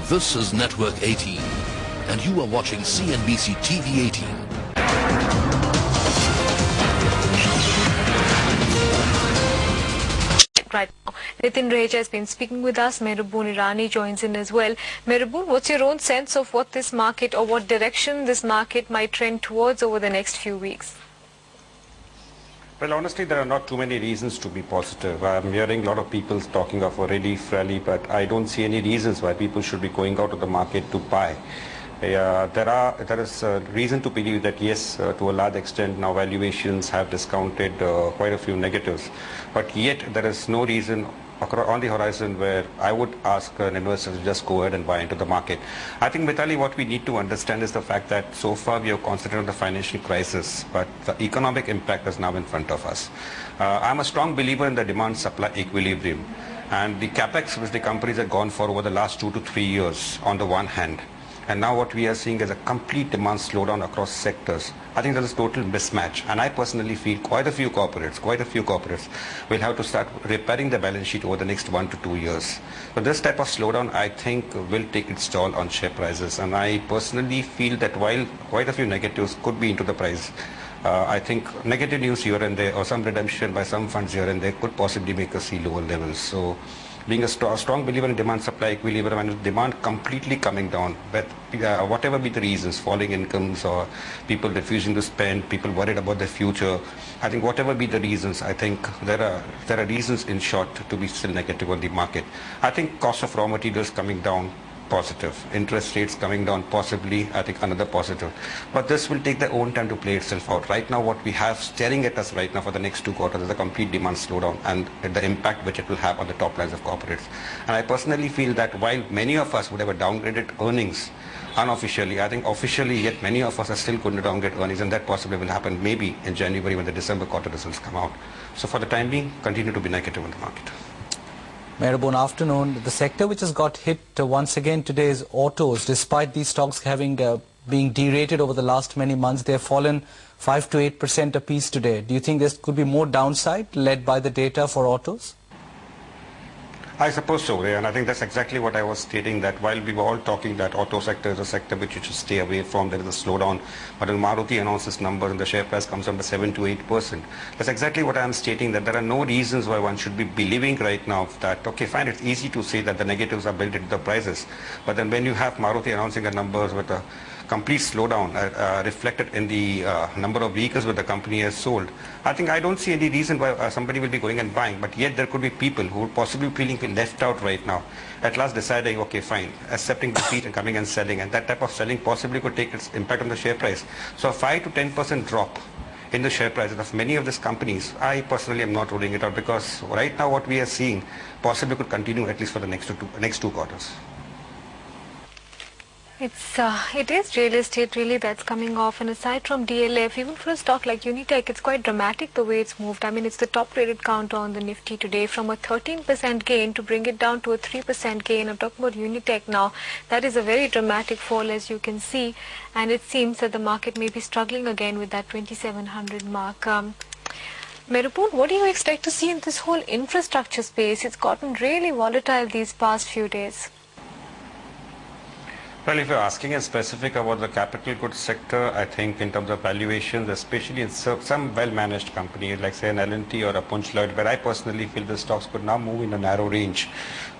This is Network 18, and you are watching CNBC TV18. Right now, Nitin Reja has been speaking with us. Mehraboon Irani joins in as well. Mehraboon, what's your own sense of what this market or what direction this market might trend towards over the next few weeks? Well, honestly, there are not too many reasons to be positive. I'm hearing a lot of people talking of a relief rally, but I don't see any reasons why people should be going out to the market to buy. There is a reason to believe that yes, to a large extent now valuations have discounted quite a few negatives, but yet there is no reason on the horizon where I would ask an investor to just go ahead and buy into the market. I think, Mitali, what we need to understand is the fact that so far we have concentrated on the financial crisis, but the economic impact is now in front of us. I'm a strong believer in the demand-supply equilibrium, and the capex which the companies have gone for over the last 2 to 3 years on the one hand, and now what we are seeing is a complete demand slowdown across sectors. I think there is total mismatch, and I personally feel quite a few corporates will have to start repairing the balance sheet over the next 1 to 2 years. So this type of slowdown, I think, will take its toll on share prices, and I personally feel that while quite a few negatives could be into the price, I think negative news here and there or some redemption by some funds here and there could possibly make us see lower levels. So being a strong believer in demand-supply equilibrium and demand completely coming down, but whatever be the reasons, falling incomes or people refusing to spend, people worried about their future, I think whatever be the reasons, I think there are reasons in short to be still negative on the market. I think cost of raw materials coming down, positive. Interest rates coming down, possibly, I think another positive. But this will take their own time to play itself out. Right now, what we have staring at us right now for the next 2 quarters is a complete demand slowdown and the impact which it will have on the top lines of corporates. And I personally feel that while many of us would have downgraded earnings unofficially, I think officially yet many of us are still going to downgrade earnings, and that possibly will happen maybe in January when the December quarter results come out. So for the time being, continue to be negative on the market. Mehraboon, afternoon. The sector which has got hit once again today is autos. Despite these stocks having being derated over the last many months, they have fallen 5 to 8% apiece today. Do you think there could be more downside led by the data for autos? I suppose so, and I think that's exactly what I was stating, that while we were all talking that auto sector is a sector which you should stay away from, there is a slowdown, but when Maruti announces numbers and the share price comes down to 7 to 8%, that's exactly what I am stating, that there are no reasons why one should be believing right now that, okay, fine, it's easy to say that the negatives are built into the prices, but then when you have Maruti announcing the numbers with a complete slowdown reflected in the number of vehicles that the company has sold, I think I don't see any reason why somebody will be going and buying, but yet there could be people who are possibly feeling left out right now, at last deciding, okay, fine, accepting defeat and coming and selling, and that type of selling possibly could take its impact on the share price. So a 5 to 10% drop in the share prices of many of these companies, I personally am not ruling it out, because right now what we are seeing possibly could continue at least for the next two quarters. It is real estate really that's coming off, and aside from DLF, even for a stock like Unitech, it's quite dramatic the way it's moved. I mean, it's the top rated counter on the Nifty today, from a 13% gain to bring it down to a 3% gain. I'm talking about Unitech now. That is a very dramatic fall, as you can see, and it seems that the market may be struggling again with that 2700 mark. Mehraboon, what do you expect to see in this whole infrastructure space? It's gotten really volatile these past few days. Well, if you're asking in specific about the capital goods sector, I think in terms of valuations, especially in some well-managed companies like say an L&T or a Punch Lloyd, where I personally feel the stocks could now move in a narrow range.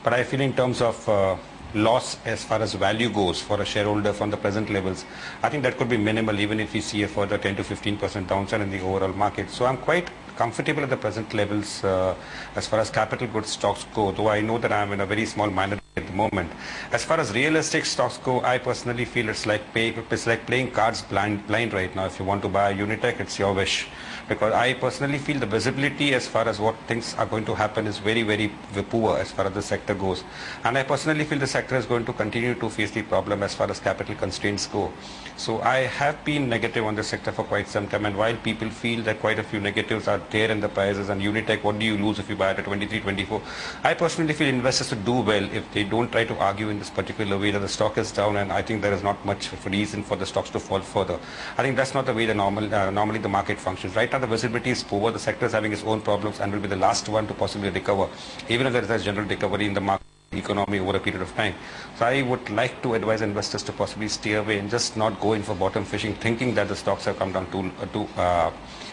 But I feel in terms of loss as far as value goes for a shareholder from the present levels, I think that could be minimal even if we see a further 10 to 15% downside in the overall market. So I'm quite comfortable at the present levels as far as capital goods stocks go, though I know that I'm in a very small minority at the moment. As far as real estate stocks go, I personally feel it's like playing cards blind right now. If you want to buy a Unitech, it's your wish. Because I personally feel the visibility as far as what things are going to happen is very, very poor as far as the sector goes. And I personally feel the sector is going to continue to face the problem as far as capital constraints go. So I have been negative on the sector for quite some time, and while people feel that quite a few negatives are there in the prices, and Unitech, what do you lose if you buy it at 23, 24? I personally feel investors should do well if they don't try to argue in this particular way that the stock is down, and I think there is not much reason for the stocks to fall further. I think that's not the way the normally the market functions. Right now the visibility is poor, the sector is having its own problems and will be the last one to possibly recover, even if there is a general recovery in the market. economy over a period of time. So I would like to advise investors to possibly stay away and just not go in for bottom fishing, thinking that the stocks have come down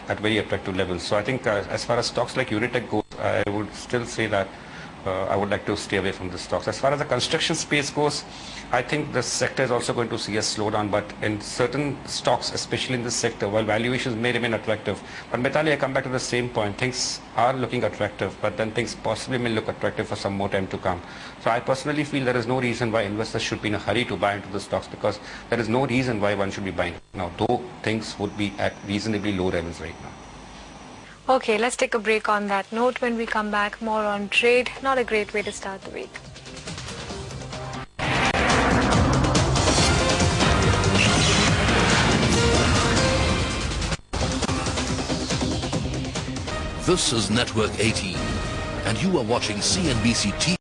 at very attractive levels. So I think as far as stocks like Unitech goes, I would still say that I would like to stay away from the stocks. As far as the construction space goes, I think the sector is also going to see a slowdown, but in certain stocks, especially in this sector, while valuations may remain attractive, but Mithali, I come back to the same point. Things are looking attractive, but then things possibly may look attractive for some more time to come. So I personally feel there is no reason why investors should be in a hurry to buy into the stocks, because there is no reason why one should be buying now, though things would be at reasonably low levels right now. Okay, let's take a break on that note. When we come back, more on trade. Not a great way to start the week. This is Network 18, and you are watching CNBC TV